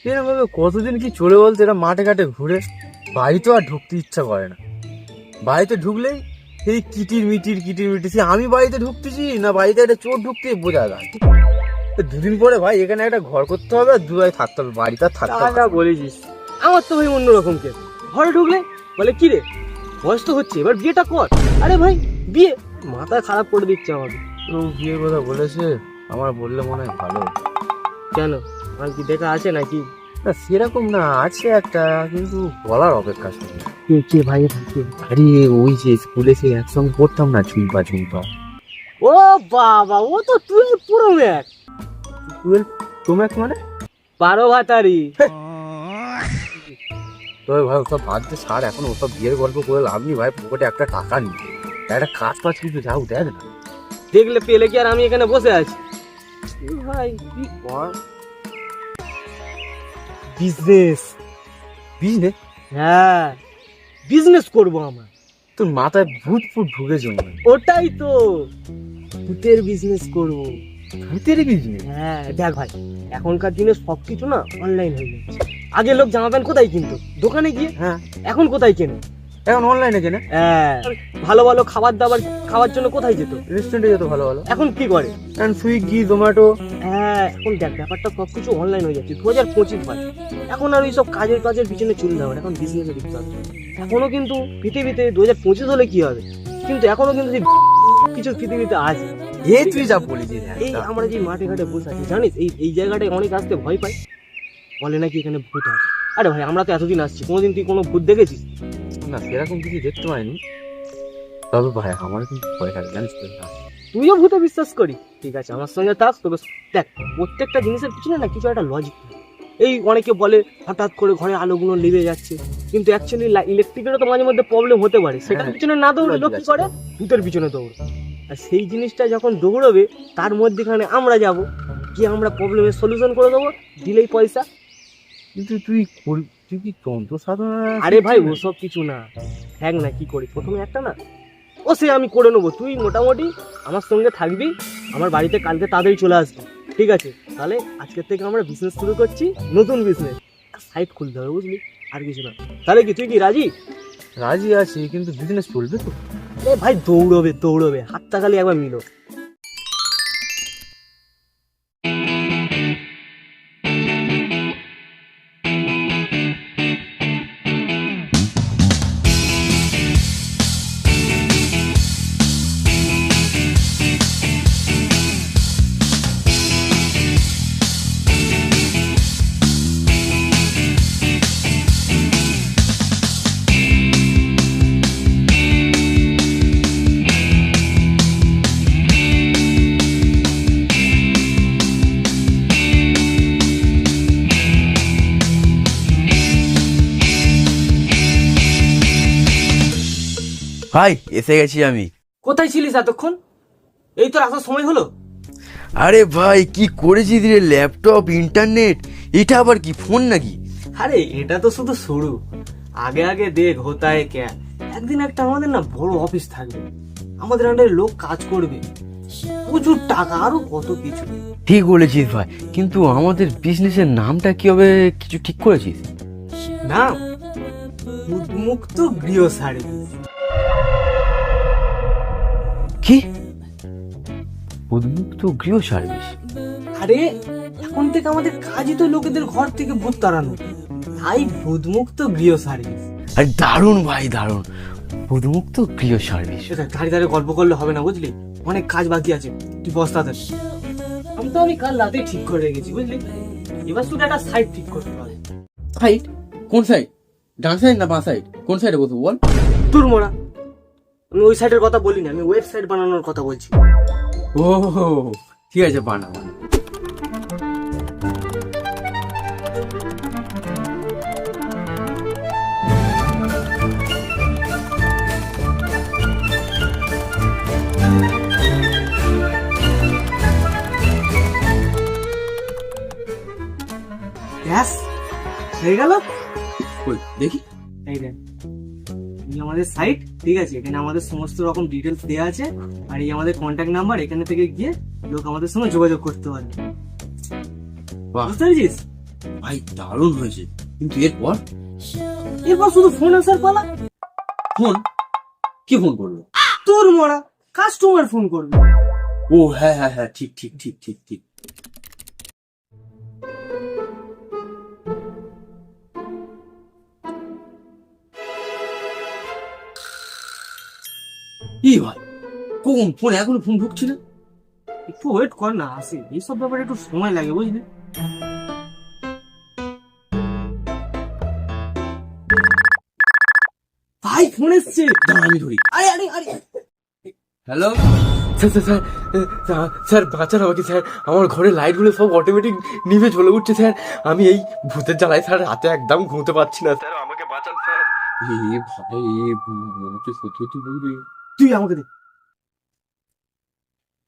এরকম ভাবে কতদিন কি চলে বলতো, এরা মাঠে ঘাটে ঘুরে, বাড়িতে আর ঢুকতে ইচ্ছা করে না। বাড়িতে ঢুকলেই এই কিটির মিটির সে আমি বাড়িতে ঢুকতেছি না বাড়িতে একটা চোর ঢুকতে বোঝা যায়। দুদিন পরে ভাই এখানে একটা ঘর করতে হবে আর দু ভাই থাকতে হবে, বাড়িতে আর থাকতে হবে। বলেছিস, আমার তো ভাই অন্যরকম কে, ঘরে ঢুকলে বলে কি রে বয়স তো হচ্ছে এবার বিয়েটা কর। আরে ভাই বিয়ে মাথা খারাপ করে দিচ্ছে আমাকে। তো বিয়ের কথা বলেছে, আমার বললে মনে হয় ভালো। কেন, আমার কি দেখা আছে নাকি? না সেরকম না, আছে একটা, কিন্তু বলার অপেক্ষা শুনি। কে ভাই? আরে ওই যে স্কুলে সে একসঙ্গে পড়তাম না, ঝুম্পা। ও বাবা, ও তো তুই পুরো ম্যাক। তোমার মানে 12 ভাতারি। তবে ভাই ওসব বাদ দিয়ে সার, এখন ওসব বিয়ের গল্প করে লাভ নেই ভাই, পকেটে একটা টাকা নেই, একটা কাজ পাজ কিন্তু যাও দেখ না। দেখলে পেলে কি আর আমি এখানে বসে আছি? ভাই কি কর বিজনেস। হ্যাঁ বিজনেস করবো আমার। তোর মাথায় ভূত ফুট ঢুকেছে মনে হয়। ওটাই তো, ভূতের বিজনেস করবো। ভূতের বিজনেস? হ্যাঁ দেখ ভাই, এখনকার দিনে সবকিছু না অনলাইন হয়ে যাচ্ছে। আগে লোক জামা প্যান্ট কোথায় কিনতো? দোকানে গিয়ে। হ্যাঁ এখন কোথায় কেনে? এখন অনলাইনে কেনে। হ্যাঁ ভালো ভালো খাবার দাবার খাওয়ার জন্য কোথায় যেত? রেস্টুরেন্টে যেত ভালো ভালো। এখন কি করে? এখন সুইগি জোম্যাটো। হ্যাঁ এখন দেখ ব্যাপারটা সবকিছু অনলাইন হয়ে যাচ্ছে। 2025 ভাই, এখন আর ওইসব কাজের পিছনে চলে যাবে, এখন বিজনেসে দিতে হবে। এখনো কিন্তু পৃথিবীতে 2025 হলে কি হবে, কিন্তু এখনো কিন্তু কিছু পৃথিবীতে আছে। এই তুই যা বলেছিস, এই আমরা যে মাঠে ঘাটে বসে আছি জানিস, এই জায়গাটায় অনেক আসতে ভয় পাই, বলে নাকি এখানে ভূত আছে। আরে ভাই আমরা তো এতদিন আসছি, কোনোদিন তুই কোনো ভূত দেখেছিস? না সেরকম কিছু দেখতে পাইনি, তবে ভাই আমার কিন্তু ভয় লাগে জানিস তো। তুইও ভূতে বিশ্বাস করি, ঠিক আছে আমার সঙ্গে থাক। তোকে দেখ প্রত্যেকটা জিনিসের পিছনে না কিছু একটা লজিক। এই অনেকে বলে হঠাৎ করে ঘরে আলোগুলো নিভে যাচ্ছে, কিন্তু অ্যাকচুয়ালি ইলেকট্রিকেরও তো মাঝে মধ্যে প্রবলেম হতে পারে। সেটার পিছনে না দৌড়ে লোক কি করে? ভূতের পিছনে দৌড়ে। আর সেই জিনিসটা যখন দৌড়বে তার মধ্যেখানে আমরা যাব, গিয়ে আমরা প্রবলেমের সলিউশন করে দেবো, দিলেই পয়সা। কিন্তু তুই কি তন্ত্র সাধনা? আরে ভাই ওসব কিছু না, হ্যাঁ না কি করি প্রথমে একটা না, ও সে আমি করে নেবো। তুই মোটামুটি আমার সঙ্গে থাকবি, আমার বাড়িতে কালকে তাড়াতাড়ি চলে আসবি, ঠিক আছে? তাহলে আজকের থেকে আমরা বিজনেস শুরু করছি, নতুন বিজনেস। সাইট খুলতে হবে বুঝলি, আর কিছু না। তাহলে কি তুই কি রাজি? রাজি আছি, কিন্তু বিজনেস চলবে তো? এ ভাই দৌড়বে, হাতটা খালি একবার মিলো। ভাই এসে গেছি আমি। কোথায় ছিলিস এতক্ষণ? এই তোর আসার সময় হলো। আরে ভাই কি করেছিস রে, ল্যাপটপ ইন্টারনেট, এটা আবার কি ফোন নাকি? আরে এটা তো শুধু শুরু, আগে আগে দেখ হোতায় কে। একদিন একটা আমাদের না বড় অফিস থাকবে, আমাদের আন্ডারে লোক কাজ করবে, প্রচুর টাকা, আরো কত কিছু। ঠিক বলেছিস ভাই, কিন্তু আমাদের বিজনেসের নামটা কি হবে, কিছু ঠিক করেছিস? নাম উন্মুক্ত গৃহ সার্ভিস। কি উন্মুক্ত গৃহ সার্ভিস? আরে এখন থেকে আমাদের কাজই তো লোকেদের ঘর থেকে ভূত তাড়ানো, তাই ভূতমুক্ত গৃহ সার্ভিস। আরে দারুণ ভাই দারুণ, উন্মুক্ত গৃহ সার্ভিস। সেটা দাঁড়িয়ে গল্প করলে হবে না বুঝলি, অনেক কাজ বাকি আছে, তুই বস্তা থাক। আমি কাল রাতে ঠিক করে রেখেছি বুঝলি, এবার শুধু একটা সাইড ঠিক করতে হবে। সাইড? কোন সাইড? ডান সাইড না বাঁ সাইড? কোন সাইডে বসবো বল? তোর মোড়া, আমি ওই সাইডের কথা বলিনি, আমি ওয়েবসাইট বানানোর কথা বলছি। ও ঠিক আছে, বানা। ব্যাস হয়ে গেল। দেখি। এই দেখ, এই আমাদের সাইট, ঠিক আছে? এখানে আমাদের সমস্ত রকম ডিটেলস দেওয়া আছে, আর এই আমাদের কন্ট্যাক্ট নাম্বার, এখানে থেকে গিয়ে লোক আমাদের সঙ্গে যোগাযোগ করতে পারে। বাহ বুঝতে পেরেছিস? ভাই, দারুণ হয়েছে। কিন্তু এরপর এরপর শুধু ফোন আসার পালা। ফোন? কি ফোন করলো? তোর মরা কাস্টমার ফোন করবে। ও হ্যাঁ হ্যাঁ হ্যাঁ, ঠিক ঠিক ঠিক ঠিক ঠিক। কি ভাই, কোন ফোন? এখনো ফোন ঢুকছে না? একটু ওয়েট কর না, আসি। এইসব ব্যাপারে একটু সময় লাগে, বুঝলি? ভাই ফোন এসছে। দাঁড়া, আমি ধরি। আরে আরে আরে, hello, sir sir sir sir বাঁচান আমাকে স্যার, আমার ঘরের লাইটগুলো সব অটোমেটিক নিভে জ্বলে উঠছে স্যার। আমি এই ভূতের জ্বালায় স্যার রাতে একদম ঘুমোতে পারছি না স্যার, আমাকে বাঁচান স্যার। এ ভাই, মনে হচ্ছে সত্যি সত্যি বলবি? তুই আমাকে দে।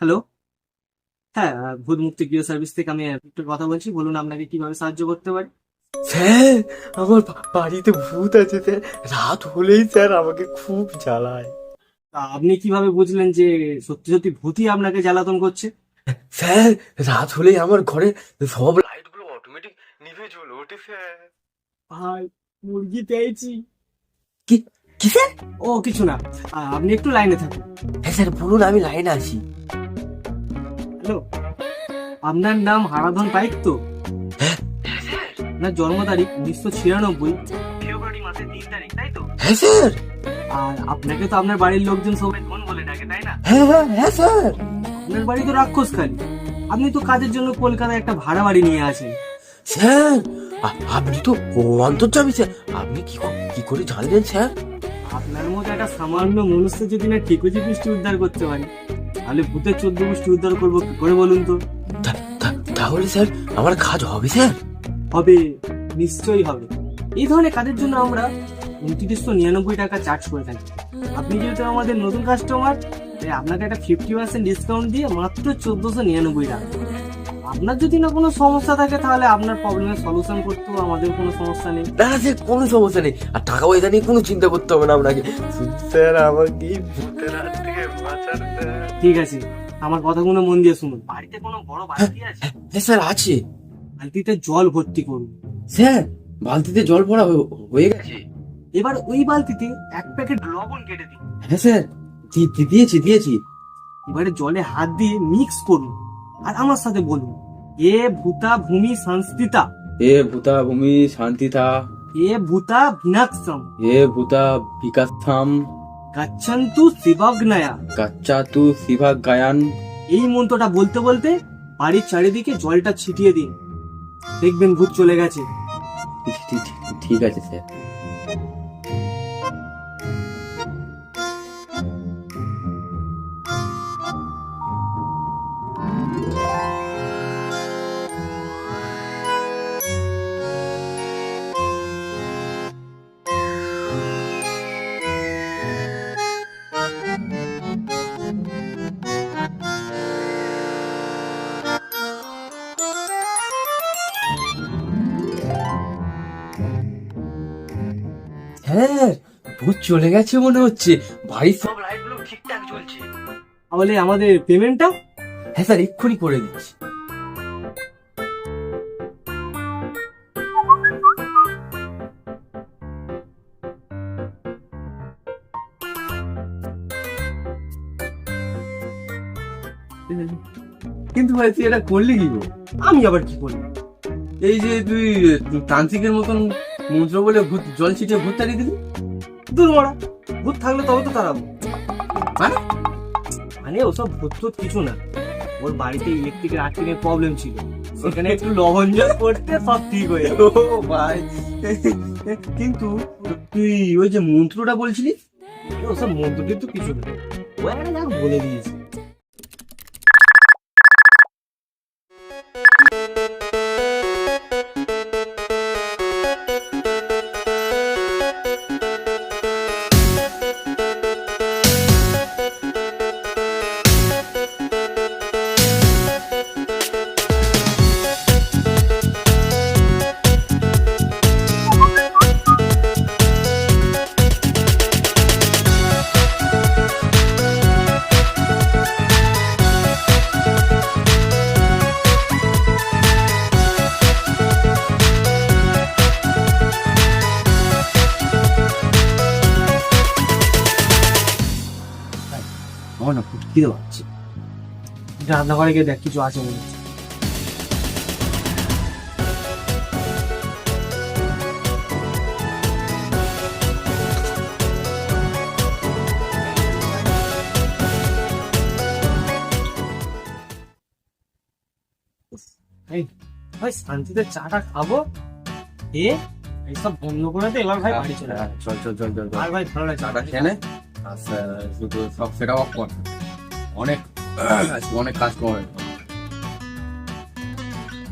হ্যালো, হ্যাঁ, ভূত মুক্তি গৃহ সার্ভিস থেকে আমি একটু কথা বলছি। বলুন আপনাকে কিভাবে সাহায্য করতে পারি? স্যার আমার বাড়িতে ভূত আছে স্যার, রাত হলেই স্যার আমাকে খুব জ্বালায়। তা আপনি কিভাবে বুঝলেন যে সত্যি সত্যি ভূতই আপনাকে জ্বালাতন করছে? স্যার রাত হলেই আমার ঘরে সব লাইটগুলো অটোমেটিক নিভে জ্বলে ওঠে স্যার। ভাই মুরগি পেয়েছি। কি কি স্যার? ও কিছু না, আপনি একটু লাইনে থাকুন। হ্যাঁ স্যার বলুন, আমি লাইনে আছি। হ্যালো, আপনার নাম হারাধন পাইক তো? আপনার জন্ম তারিখ 1996 ফেব্রুয়ারি মাসের 3 তারিখ, তাই তো? হ্যাঁ স্যার। আর আপনাকে তো আপনার বাড়ির লোকজন সবাই ধন বলে ডাকে, তাই না? হ্যাঁ হ্যাঁ হ্যাঁ স্যার। আপনার বাড়ি তো রাক্ষসখালী। আপনি তো কাজের জন্য কলকাতায় একটা ভাড়া বাড়ি নিয়ে আছেন। স্যার আপনি তো অন্তর্যামী স্যার, আপনি কি করে জানলেন স্যার? আপনার মতো একটা সামান্য মনুষ্য যদি না ঠিকুজি পুষ্টি উদ্ধার করতে পারি, তাহলে ভূতের 14 পুষ্টি উদ্ধার করবো কি করে বলুন তো? তাহলে স্যার আমার কাজ হবে স্যার? হবে, নিশ্চয়ই হবে। এই ধরনের কাজের জন্য আমরা 2999 টাকা চার্জ করে থাকি। আপনি যেহেতু আমাদের নতুন কাস্টমার, তাই আপনাকে একটা 50% ডিসকাউন্ট দিয়ে মাত্র 1499 টাকা। আপনার যদি না কোনো সমস্যা থাকে, তাহলে আপনার প্রবলেমের সলিউশন করতেও আমাদের কোনো সমস্যা নেই। না না স্যার, কোনো সমস্যা নেই, আর টাকা পয়সা নিয়ে কোনো চিন্তা করতে হবে না আপনাকে। স্যার আমাকে ভূতের হাত থেকে বাঁচান স্যার। ঠিক আছে, আমার কথাগুলো মন দিয়ে শুনুন। বাড়িতে কোনো বড় বালতি আছে? হ্যাঁ স্যার আছে। বালতিতে জল ভর্তি করুন। স্যার বালতিতে জল ভরা হয়ে গেছে। এবার ওই বালতিতে 1 প্যাকেট লবণ কেটে দিন। হ্যাঁ স্যার, দিয়েছি। এবারে জলে হাত দিয়ে মিক্স করুন, আর আমার সাথে বলুন, এ ভূতা ভূমি সংস্থিতা, এ ভূতা ভূমি শান্তিতা, এ ভূতা বিনাক্ষম, এ ভূতা বিকাশাম, গচ্ছন্তু শিবগ্নয়া। গাচ্চাতু শিবা গায়ান। এই মন্ত্রটা বলতে বলতে বাড়ির চারিদিকে জলটা ছিটিয়ে দিন, দেখবেন ভূত চলে গেছে। ঠিক আছে স্যার। হ্যাঁ ভূত চলে গেছে মনে হচ্ছে, বাড়ির সব লাইটগুলো ঠিকঠাক জ্বলছে। তাহলে আমাদের পেমেন্টটা? হ্যাঁ স্যার, এক্ষুনি করে দিচ্ছি। কিন্তু ভাই তুই এটা করলি কি গো? আমি আবার কি করব? এই যে তুই তান্ত্রিকের মতন মন্ত্র বলে ভূত জল ছিটিয়ে ভূত তাড়িয়ে দিলি। দূর মরা, ভূত থাকলে তবে তো তাড়াবো। মানে? মানে ওসব ভূত টুত কিছু না, ওর বাড়িতে ইলেকট্রিকের আর্থিংয়ের প্রবলেম ছিল, সেখানে একটু লবণ জল করতে সব ঠিক হয়ে যাবে। ও ভাই, কিন্তু তুই ওই যে মন্ত্রটা বলছিলি, ওসব মন্ত্র কিন্তু কিছু না, ও একটা যাক বলে দিয়েছে। খিদে পাচ্ছি। রান্নাঘরে গিয়ে দেখ কিছু আছে মনে হচ্ছে। এই ভাই শান্তিতে চাটা খাবো, এইসব বন্ধ করে দে, এবার ভাই বাড়ি চলে যাবে। চল চল চল চল আর ভাই ভালো লাগে চাটা খেয়ে নে। আচ্ছা শুধু সব সেটা অফ কর, অনেক অনেক কাজ করে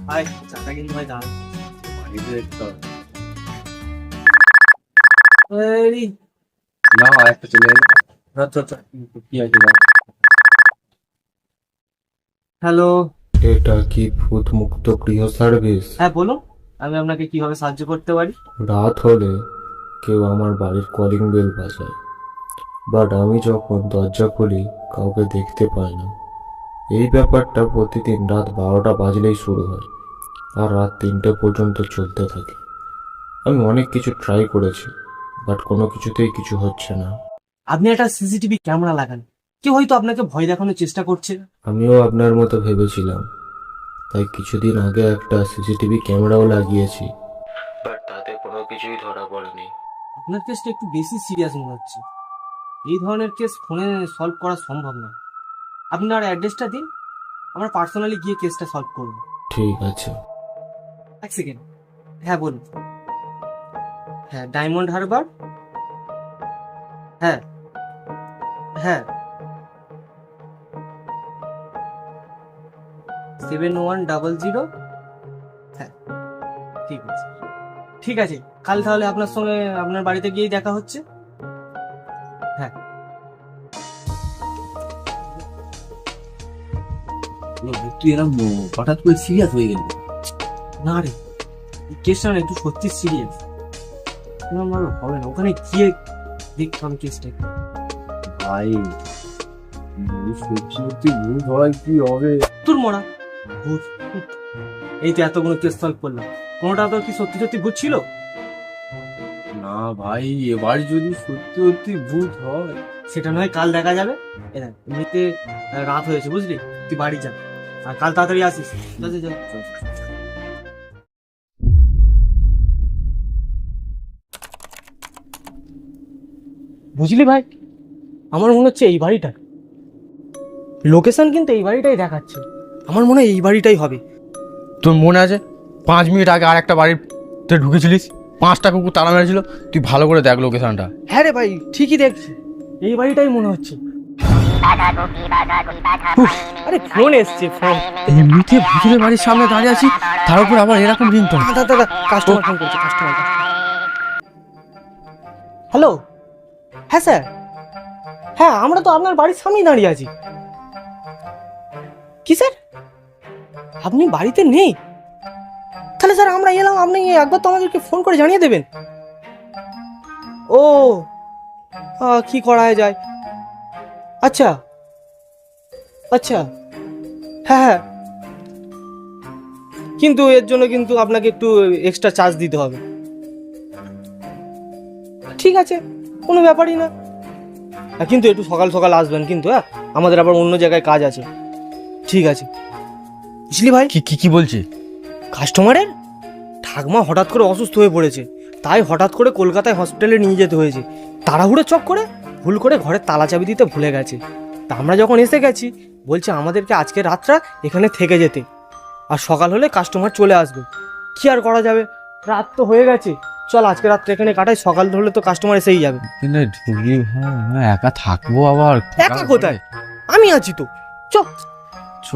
ভাই চাটা কিন্তু ভাই দাঁড়ান। বাড়িতে তো এই না একটা চলে এলো। আচ্ছা আচ্ছা কি আছে বল। হ্যালো, এটা কি ভূত মুক্ত গৃহ সার্ভিস? হ্যাঁ বলুন, আমি আপনাকে কিভাবে সাহায্য করতে পারি? রাত হলে কেউ আমার বাড়ির কলিং বেল বাজায়, বাট আমি যখন দরজা খুলি কাউকে দেখতে পাই না। এই ব্যাপারটা প্রতিদিন রাত 12টা বাজলেই শুরু হয় আর রাত 3টে পর্যন্ত চলতে থাকে। আমি অনেক কিছু ট্রাই করেছি, বাট কোনো কিছুতেই কিছু হচ্ছে না। আপনি একটা সিসিটিভি ক্যামেরা লাগান, কেউ হয়তো আপনাকে ভয় দেখানোর চেষ্টা করছে। আমিও আপনার মতো ভেবেছিলাম, তাই কিছুদিন আগে একটা সিসিটিভি ক্যামেরাও লাগিয়েছি, বাট তাতে কোনো কিছুই ধরা পড়েনি। আপনার কেসটা একটু বেশি সিরিয়াস মনে হচ্ছে। এই ধরনের কেস ফোনে সলভ করা সম্ভব না। আপনার অ্যাড্রেসটা দিন, আমরা পার্সোনালি গিয়ে কেসটা সলভ করব। ঠিক আছে। এক সেকেন্ড, হ্যাঁ বলুন। হ্যাঁ ডায়মন্ড হারবার, হ্যাঁ হ্যাঁ 7100। হ্যাঁ ঠিক আছে ঠিক আছে, কাল তাহলে আপনার সঙ্গে আপনার বাড়িতে গিয়েই দেখা হচ্ছে। হ্যাঁ তুই এরকম হঠাৎ করে সিরিয়াস হয়ে গেলি? না রে, এই কেসটা না একটু সত্যি সিরিয়াস। হবে না, ওখানে গিয়ে দেখতে হবে কেসটা। ভাই সত্যি সত্যি ভূত হয় কি হবে? তোর মরা ভূত, এই তো এতগুলো কেস সলভ করলাম, কোনোটা তো কি সত্যি সত্যি ভূত ছিল? না ভাই, এবার যদি সত্যি সত্যি ভূত হয় সেটা নয় কাল দেখা যাবে। এমনিতে রাত হয়েছে বুঝলি, তুই বাড়ি যা আর কাল তাড়াতাড়ি আসিস। যা, যা, যা। বুঝলি ভাই, আমার মনে হচ্ছে এই বাড়িটা, লোকেশন কিন্তু এই বাড়িটাই দেখাচ্ছে। আমার মনে হয় এই বাড়িটাই হবে। তোর মনে আছে 5 মিনিট আগে আর একটা বাড়িতে ঢুকেছিলিস, 5টা কুকুর তাড়া মেরেছিল? তুই ভালো করে দেখ লোকেশনটা। হ্যাঁ রে ভাই, ঠিকই দেখছি, এই বাড়িটাই মনে হচ্ছে। উফ, আরে ফোন এসছে, ফোন। এমনিতে ভূতের বাড়ির সামনে দাঁড়িয়ে আছি, তার উপর আবার এরকম রিংটোন। দাদা কাস্টমার ফোন করছে, কাস্টমার। হ্যালো, হ্যাঁ স্যার, হ্যাঁ আমরা তো আপনার বাড়ির সামনেই দাঁড়িয়ে আছি। কি স্যার, আপনি বাড়িতে নেই? তাহলে স্যার আমরা এলাম, আপনি একবার তো আমাদেরকে ফোন করে জানিয়ে দেবেন। ও কি করা যায়? আচ্ছা আচ্ছা, হ্যাঁ হ্যাঁ, কিন্তু এর জন্য কিন্তু আপনাকে একটু এক্সট্রা চার্জ দিতে হবে। ঠিক আছে, কোনো ব্যাপারই না। কিন্তু একটু সকাল সকাল আসবেন কিন্তু, হ্যাঁ আমাদের আবার অন্য জায়গায় কাজ আছে। ঠিক আছে বুঝলি ভাই। কি কি কি বলছি? কাস্টমারের ঠাকমা হঠাৎ করে অসুস্থ হয়ে পড়েছে, তাই হঠাৎ করে কলকাতায় হসপিটালে নিয়ে যেতে হয়েছে। তাড়াহুড়ো চক করে ভুল করে ঘরের তালা চাবি দিতে ভুলে গেছে। তা আমরা যখন এসে গেছি, বলছে আমাদেরকে আজকে রাতটা এখানে থেকে যেতে, আর সকাল হলে কাস্টমার চলে আসবে। কি আর করা যাবে, রাত তো হয়ে গেছে, চল আজকে রাতটা এখানে কাটাই, সকাল হলে তো কাস্টমার এসেই যাবে। একা থাকবো আবার? একা কোথায়, আমি আছি তো, চ। চ।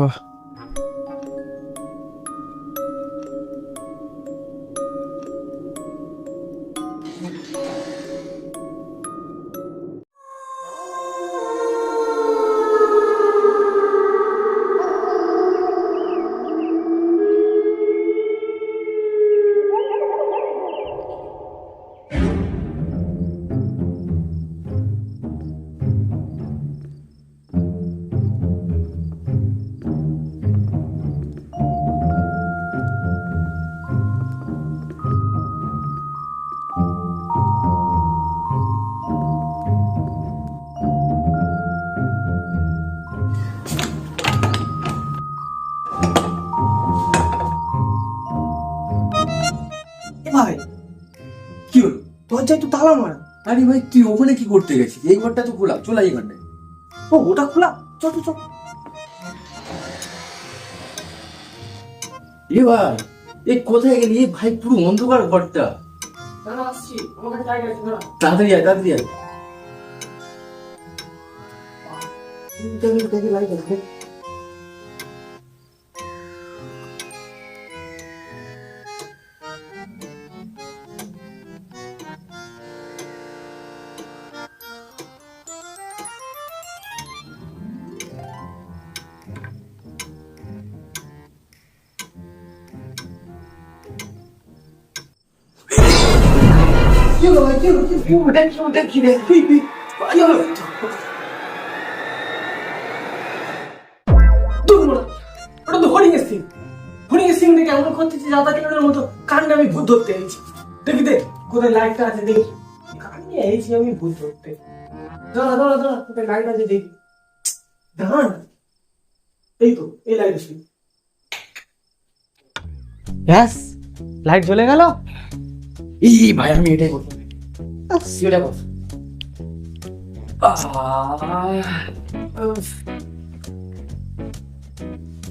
ভাই কি হলো? দরজায় তো তালা মারা। আরে ভাই তুই ওখানে কি করতে গেছিস? এই ঘরটা তো খোলা, চল এই ঘরটায়। ও ওটা খোলা, চল চল চল। এ ভাই এ কোথায় গেলি? এ ভাই পুরো অন্ধকার ঘরটা। দাঁড়া আসছি, আমার কাছে জায়গা আছে, দাঁড়া। তাড়াতাড়ি আয়, তাড়াতাড়ি আয়। দেখি লাইট আছে। কি হলো ভাই, কি হলো, কি হলো? দেখি রে, কি হলো? ওটা তো হরিং সিং। হরিং সিং দেখে এমন করতেছি যাতা কিলোর মতো কান্ডে আমি ভূত ধরতে এসেছি। দেখি দে কোথায় লাইটটা আছে দেখি। কান্ডে এসেছি আমি ভূত ধরতে। দাঁড়া দাঁড়া দাঁড়া, কোথায় লাইট আছে দেখি। দাঁড়া না। এই তো এই লাইট আছে। ব্যাস লাইট জ্বলে গেল। এই ভাই আমি এটাই করবো, এটা কর।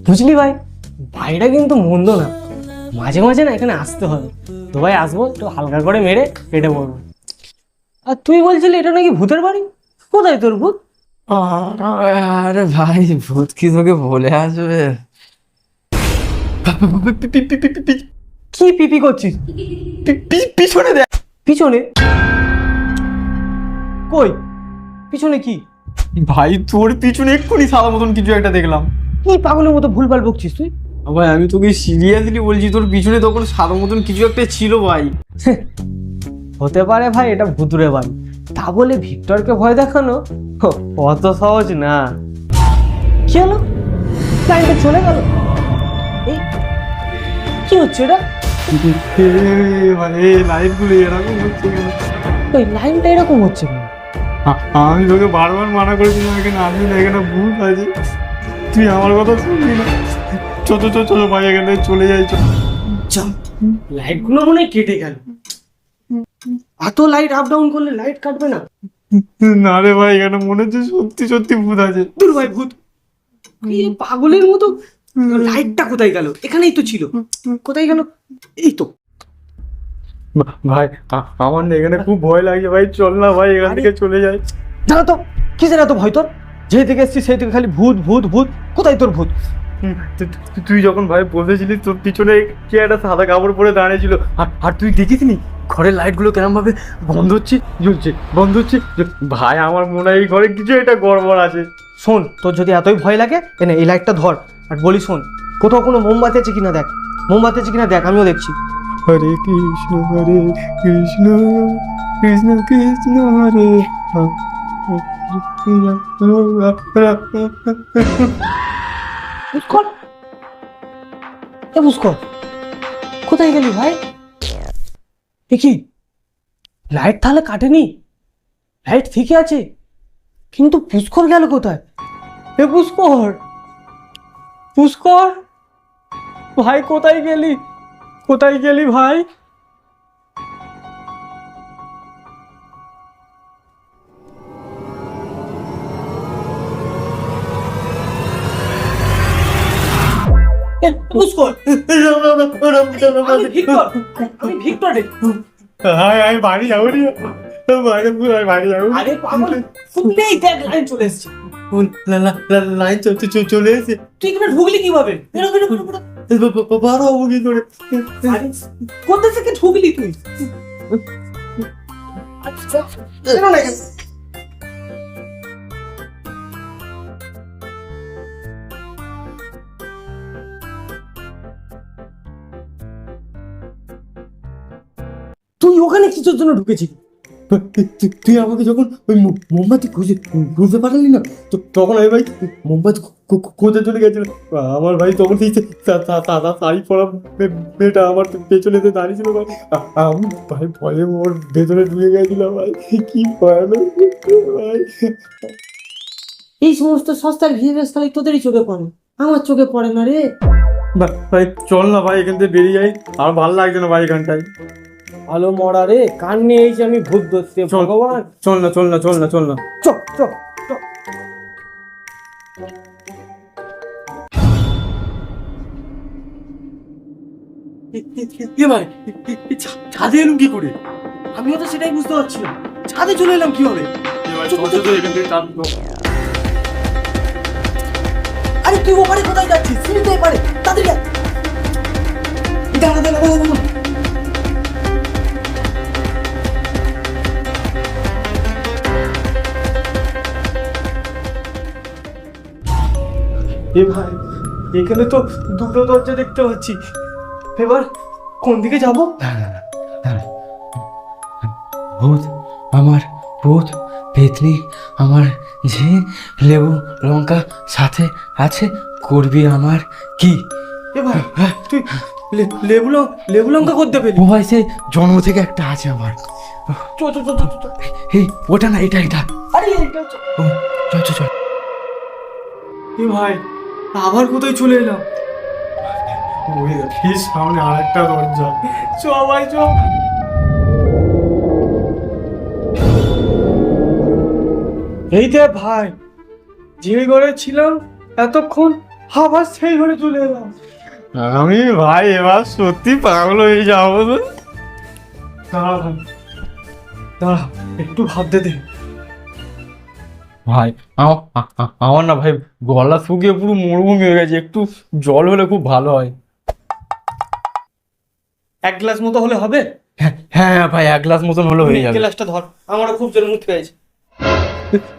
বুঝলি ভাই, ভাইটা কিন্তু মন্দ না। মাঝে মাঝে না এখানে আসতে হবে। তো ভাই আসবো, একটু হালকা করে মেরে কেটে পড়বো। আর তুই বলছিলি এটা নাকি ভূতের বাড়ি? কোথায় তোর ভূত? আরে ভাই ভূত কি তোকে বলে আসবে? কি পিপি করছিস? পিছনে দেখ। পিছনে? কই পিছনে কি? ভাই তোর পিছনে এক্ষুনি সাদা মতন কিছু একটা দেখলাম। কি পাগলের মতো ভুলভাল বকছিস তুই? ভাই আমি তোকে সিরিয়াসলি বলছি, তোর পিছনে তখন সাদা মতন কিছু একটা ছিল ভাই। হতে পারে ভাই এটা ভুতুরে বাড়ি, তা বলে ভিক্টরকে ভয় দেখানো অত সহজ না। কি হলো? লাইনটা চলে গেল। এই কি হচ্ছে এটা? মানে লাইট গুলো এরকম হচ্ছে কেন? ওই লাইনটা এরকম হচ্ছে কেন? আমি তোকে বারবার মানা করেছিলাম এখানে আসবি না, এখানে ভূত আছে। তুই আমার কথা শুনবি না। ছোট ছোট ছোট ভাই এখান থেকে চলে যাই। লাইট গুলো মনে হয় কেটে গেল। এত লাইট আপ ডাউন করলে লাইট কাটবে না? না রে ভাই, এখানে মনে হচ্ছে সত্যি সত্যি ভূত আছে। দূর ভাই ভূত, এই পাগলের মতো। লাইটটা কোথায় গেল? এখানেই তো ছিল। কোথায় গেল? এই তো। ভাই আমার না এখানে খুব ভয় লাগছে ভাই, চল না ভাই এখান থেকে চলে যাই। জানো তো কিসের এত ভয় তোর? যেই থেকে এসছিস সেই থেকে খালি ভূত ভূত ভূত। কোথায় তোর ভূত? তুই যখন ভাই বসেছিলিস তোর পিছনে কে একটা সাদা কাপড় পরে দাঁড়িয়েছিল, আর তুই দেখিসনি ঘরের লাইট গুলো কেমন ভাবে বন্ধ হচ্ছে জ্বলছে বন্ধ হচ্ছে। ভাই আমার মনে হয় এই ঘরে কিছু একটা গড়বড় আছে। শোন, তোর যদি এতই ভয় লাগে এনে এই লাইটটা ধর আর বলি শোন, কোথাও কোনো মোমবাতি আছে কিনা দেখ। মোমবাতি আছে কিনা দেখ, আমিও দেখছি। হরে কৃষ্ণ কৃষ্ণ কৃষ্ণ হরে পুষ্কর, এ পুষ্কর, কোথায় গেলি ভাই? দেখি লাইট তাহলে কাটেনি, লাইট ঠিকই আছে, কিন্তু পুষ্কর গেল কোথায়? এ পুষ্কর, পুষ্কর ভাই কোথায় গেলি? কোথায় গেলি ভাই? পুষ্কর, আমি ভিক্টর, আমি ভিক্টর রে। আমি বাড়ি যাবো নি, বাড়ি যাবো। আরে পাগল, শুনলেই দেখ লাইন চলে এসেছে। লাইন চলে এসে তুই এখানে ঢুকলি কিভাবে? বেরো বেরো বেরো বেরো। বারো হবো কি করে? আরে কোথা থেকে ঢুকলি তুই? আচ্ছা বেরো না এখান থেকে। তুই ওখানে কিসের জন্য ঢুকেছিলি? তুই আমাকে যখন ওই মোমবাতি খুঁজে পাঠালি না, তো তখন আমি ভাই মোমবাতি খোঁজে চলে গেছিল। আমার ভাই তখন সেই সাদা শাড়ি পরা মেয়েটা আমার পেছনে দাঁড়িয়ে ছিল ভাই। আমি ভাই ভয়ে ওর ভেতরে ঢুকে গেছিলাম ভাই, কি ভয়ানক ভাই। এই সমস্ত সস্তার ভিএফএক্স খালি তোদেরই চোখে পড়ে, আমার চোখে পড়ে না রে। ভাই চল না ভাই এখান থেকে বেরিয়ে যাই, আর ভালো লাগছে না ভাই এখানটায়। ভালো মরা রে, কান নিয়ে এই যে আমি ভূত ধরতে ভগবান। চল না চল না চল না চল না। চল চল চল। ভাই ছাদে এলুম কি করে? আমিও তো সেটাই বুঝতে পারছি না, ছাদে চলে এলাম কিভাবে? আরে তুই ওপারে কোথায় যাচ্ছিস? সিঁড়িতে পারে, তাড়াতাড়ি আয়। দাঁড়া দাঁড়া দাঁড়া দাঁড়া। এ ভাই এখানে তো দুটো দরজা দেখতে পাচ্ছি, এবার কোন দিকে যাবো? ভূত আমার, ভূত পেতনি আমার, ঝে লেবু লঙ্কা সাথে আছে, করবি আমার কি? এ ভাই তুই লেবু লঙ্কা করতে পেলি? ও ভাই সে জন্ম থেকে একটা আছে আমার। চল চল চল চল। এই ওটা না, এটা এটা। আরে এইটা চল। ও, চল চল চল। এ ভাই আবার কোথায় চলে এলাম? ওই দেখিস সামনে আরেকটা দরজা। চ ভাই চ। এই দে ভাই, যে ঘরে ছিলাম এতক্ষণ আবার সেই ঘরে চলে এলাম। আমি ভাই এবার সত্যি পাগল হয়ে যাবো। দাঁড়া ভাই দাঁড়া, একটু ভাবতে দে। ভাই আমার না ভাই গলা শুকিয়ে পুরো মরুভূমি হয়ে গেছে, একটু জল হলে খুব ভালো হয়। এক গ্লাস মতো হলে হবে? হ্যাঁ হ্যাঁ ভাই, এক গ্লাস মতন হলে হয়ে যাবে। গ্লাসটা ধর, আমারও খুব জোরে মুখ পেয়েছে।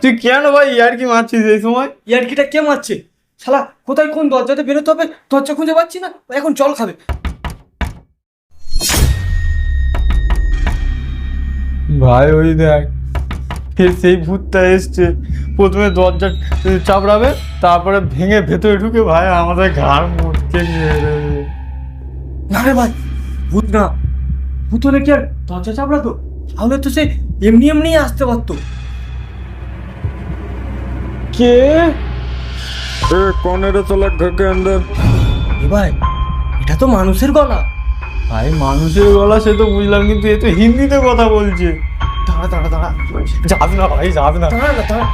তুই কেন ভাই ইয়ার কি মারছিস এই সময়? ইয়ার্কিটা কে মারছে? শালা কোথায় কোন দরজাতে বেরোতে হবে দরজা খুঁজে পাচ্ছি না, এখন জল খাবে। ভাই ওই দেখ, ফের সেই ভূতটা এসছে, প্রথমে দরজা চাপড়াবে, তারপরে ভেঙে ভেতরে ঢুকে ভাই আমাদের ঘাড় মুটকে নিয়ে যাবে। না রে ভাই, ভূত না, ভূত হলে কি আর দরজা চাপড়াতো? তাহলে তো সে এমনি এমনি আসতে পারতো। কে? कौन है रे साला घर के अंदर? এ ভাই, এটা তো মানুষের গলা। ভাই মানুষের গলা সে তো বুঝলাম, কিন্তু এ তো হিন্দিতে কথা বলছে। দাঁড়া দাঁড়া দাঁড়া যাস না ভাই যাস না। দাঁড়া না দাঁড়া।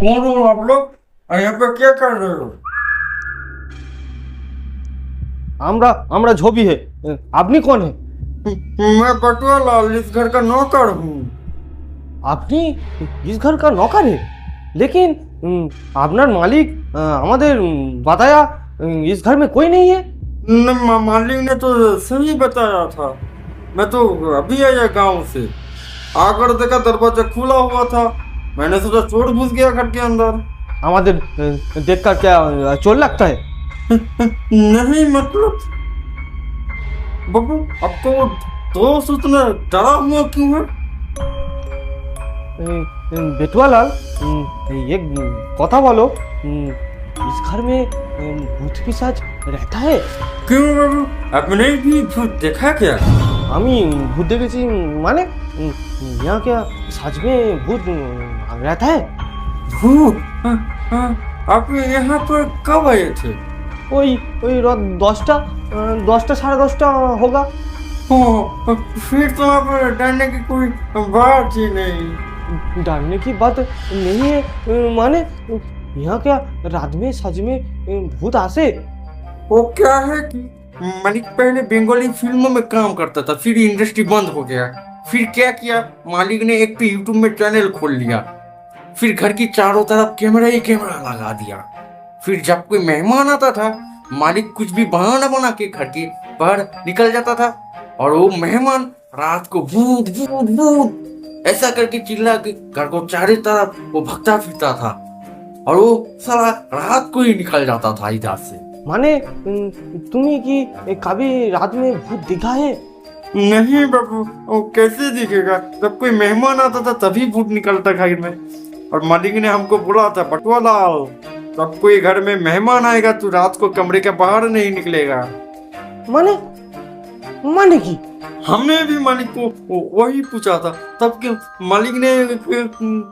कौन हो आप लोग? यहाँ पे क्या कर रहे हो? আমরা ঝোবি হে, আপনি কোন হে? मैं बटुआ लाल इस घर का नौकर हूँ। আপনি इस घर का नौकर है, लेकिन আপনার মালিক আমাদের बताया इस घर में कोई नहीं है। मालिक ने तो सही बताया था, मैं तो अभी आया गांव से, आकर देखा दरवाजा खुला हुआ था, मैंने सोचा चोर घुस गया घर के अंदर। আমাদের देखकर क्या चोर लगता है? नहीं मतलब बाबू आपको वो दोस्त उतना डरा हुआ क्यों है? बेटुआलाल, ये কথা বলো, इस घर में भूत पिशाच रहता है? क्यों बाबू आपने भी भूत देखा क्या? আমি ভূত দেখেছি, মানে यहाँ क्या सच में भूत रहता है? भूत? आप यहाँ पर कब आए थे? ওই ওই রাত 10টা 10টা 10:30 होगा। फिर तो आप डरने की कोई बात ही नहीं। डरने की बात नहीं है, माने यहाँ क्या रात में सच में भूत आसे? वो क्या है कि मालिक पहले बंगाली फिल्मों में काम करता था, फिर इंडस्ट्री बंद हो गया, फिर क्या किया मालिक ने एक तो यूट्यूब में चैनल खोल लिया, फिर घर की चारों तरफ कैमरा ही कैमरा लगा दिया, फिर जब कोई मेहमान आता था मालिक कुछ भी बहाना बना के घर के बाहर निकल जाता था, और वो मेहमान रात को भूत भूत भूत ऐसा करके चिल्ला के घर को चारों तरफ वो भगता फिरता था, और वो साला रात को ही निकल जाता था इधर से। माने तुम्हें कि कभी रात में भूत दिखा है? नहीं बाबू, वो कैसे दिखेगा, जब कोई मेहमान आता था तभी भूत निकलता घर में, और मालिक ने हमको बोला था बटुआ लाल जब कोई घर में मेहमान आएगा तो रात को कमरे के बाहर नहीं निकलेगा। माने माने की? हमने भी मालिक को वही पूछा था, तब क्यों मालिक ने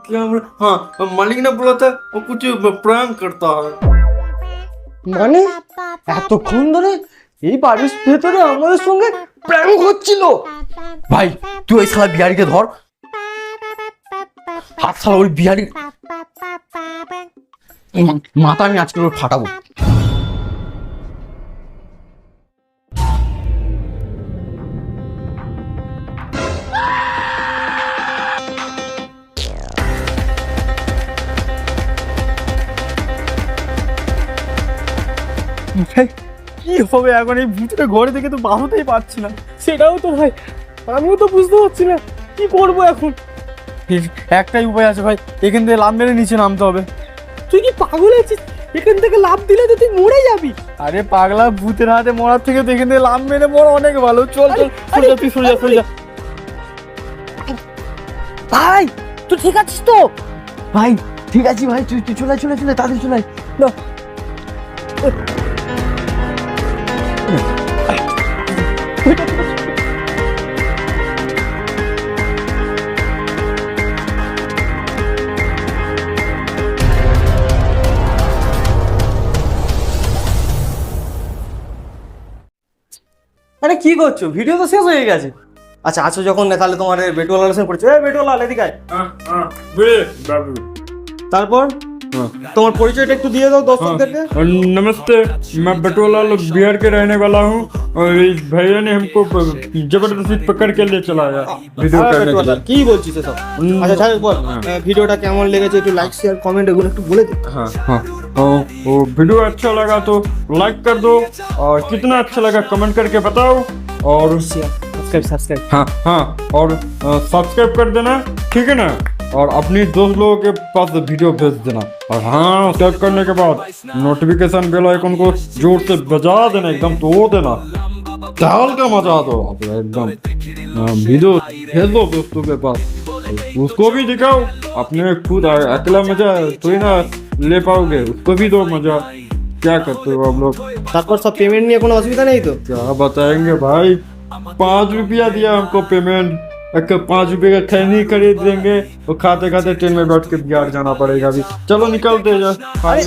क्या हाँ मालिक ने बोला था वो कुछ प्रैंक करता है। মানে এতক্ষণ ধরে এই বাড়ির ভেতরে আমাদের সঙ্গে প্র্যাঙ্ক হচ্ছিল। ভাই তুই ওই শালা বিহারিকে ধর, হাত শালা ওই বিহারি মাথা আমি আজকে ওর ফাটাবো। কি হবে এখন? এই ভূতটা ঘরে থেকে তো বাঁধতেই পারছি না। সেটাও তো ভাই, আমিও তো বুঝতে পারছি না কি করবো এখন। একটাই উপায় আছে ভাই, এখান থেকে লাভ মেরে নিচে নামতে হবে। তুই কি পাগল আছিস? এখান থেকে লাফ দিলে তো তুই মরে যাবি। আরে পাগলা, ভূতের হাতে মরার থেকে তো এখান থেকে লাভ মেরে মরা অনেক ভালো। চল চল, সরে যা, তুই সরে যা, সরে যা। ভাই তুই ঠিক আছিস তো? ভাই ঠিক আছে ভাই, তুই তুই চলে চলে চলে তাদের চলে না। আরে কি করছো? ভিডিও তো শেষ হয়ে গেছে। আচ্ছা আছো যখন না, তাহলে তোমার বেটওয়ালার সঙ্গে পড়ছে। বেটওয়ালা এদিকে আয়। তারপর তোমার পরিচয়টা একটু দিয়ে দাও দর্শকদেরকে। नमस्ते, मैं बटोलाल बिहार के रहने वाला हूँ और इस भैया ने हमको जबरदस्ती पकड़ के ले चला गया वीडियो আরে करने के বেটওয়ালা, लिए। কি বলছিস এসব? আচ্ছা ছাড়, বল ভিডিওটা কেমন লেগেছে, একটু লাইক শেয়ার কমেন্ট এগুলো একটু বলে দে। हाँ हाँ, वो वीडियो अच्छा लगा तो लाइक कर दो और कितना अच्छा लगा कमेंट करके बताओ और সাবস্ক্রাইব हाँ हाँ और सब्सक्राइब कर देना, ठीक है ना। और अपनी दोस्त लोगों के पास वीडियो भेज देना और हाँ सब्सक्राइब करने के बाद नोटिफिकेशन बेल आइकन को जोर से बजा देना, एकदम तोड़ देना, डाल का मजा दो आप एकदम। वीडियो भेज दो दोस्तों के पास, उसको भी दिखाओ। अपने खुद अकेला मजा थोड़ी ना ले पाओगे, उसको भी दो मजा। क्या करते हो आप लोग? তারপর সব পেমেন্ট নিয়ে কোনো অসুবিধা নেই তো? क्या बताएंगे भाई, 5 रुपया दिया हमको पेमेंट, 5 रुपये का खैनी खरीद देंगे और खाते खाते ट्रेन में बैठ के बिहार जाना पड़ेगा अभी। चलो निकलते जा। আরে